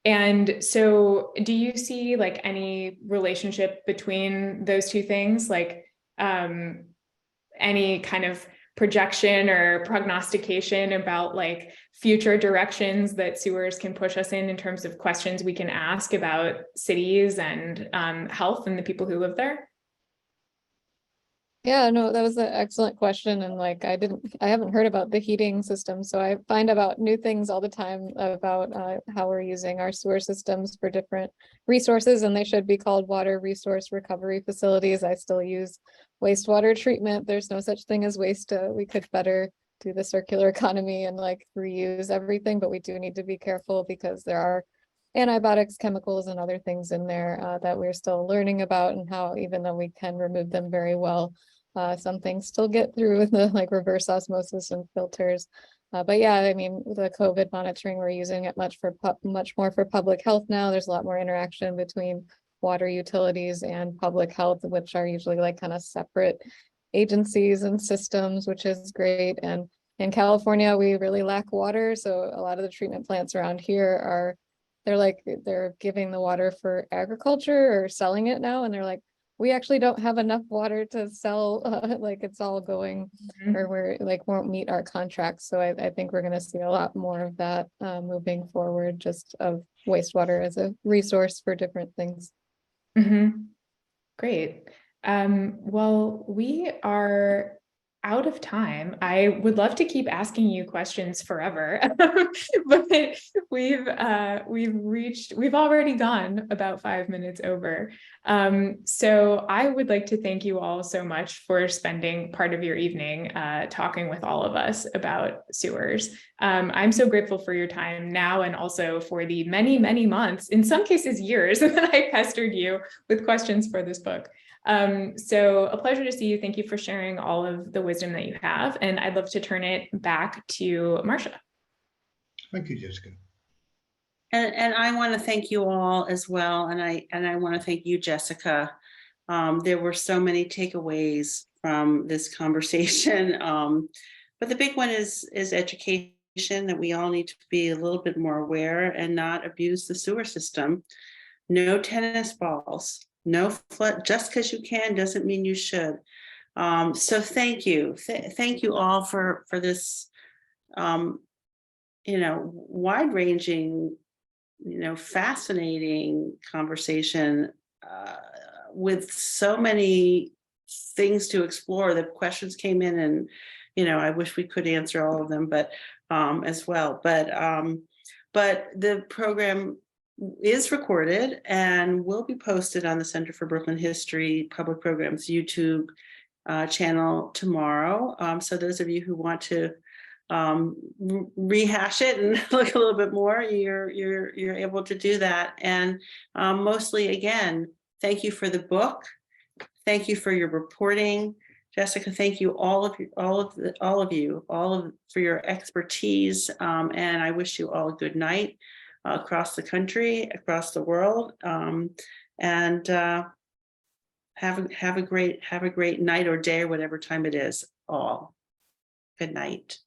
And so do you see like any relationship between those two things, like any kind of projection or prognostication about like future directions that sewers can push us in terms of questions we can ask about cities and health and the people who live there? Yeah, no, that was an excellent question. And like, I haven't heard about the heating system. So I find about new things all the time about how we're using our sewer systems for different resources, and they should be called water resource recovery facilities. I still use wastewater treatment. There's no such thing as waste. We could better do the circular economy and like reuse everything, but we do need to be careful because there are antibiotics, chemicals, and other things in there that we're still learning about, and how even though we can remove them very well, some things still get through with the like reverse osmosis and filters. But yeah, I mean, the COVID monitoring, we're using it much more for public health now. There's a lot more interaction between water utilities and public health, which are usually like kind of separate agencies and systems, which is great. And in California, we really lack water. So a lot of the treatment plants around here they're giving the water for agriculture or selling it now. And they're like, we actually don't have enough water to sell, like it's all going, or we're like won't meet our contracts. So I think we're going to see a lot more of that moving forward, just of wastewater as a resource for different things. Great. Well, we are out of time. I would love to keep asking you questions forever, but we've already gone about 5 minutes over. So I would like to thank you all so much for spending part of your evening talking with all of us about sewers. I'm so grateful for your time now, and also for the many, many months, in some cases years, that I pestered you with questions for this book. So a pleasure to see you. Thank you for sharing all of the wisdom that you have. And I'd love to turn it back to Marcia. Thank you, Jessica. And I want to thank you all as well. And I want to thank you, Jessica. There were so many takeaways from this conversation. But the big one is education, that we all need to be a little bit more aware and not abuse the sewer system. No tennis balls. No flood. Just because you can doesn't mean you should. So thank you. Thank you all for this, wide-ranging, fascinating conversation with so many things to explore. The questions came in, and I wish we could answer all of them, but as well. But the program is recorded and will be posted on the Center for Brooklyn History Public Programs YouTube channel tomorrow. So those of you who want to rehash it and look a little bit more, you're able to do that. And mostly, again, thank you for the book. Thank you for your reporting, Jessica. Thank you all of you for your expertise. And I wish you all a good night. across the country, across the world, and have a great night or day or whatever time it is. All good night.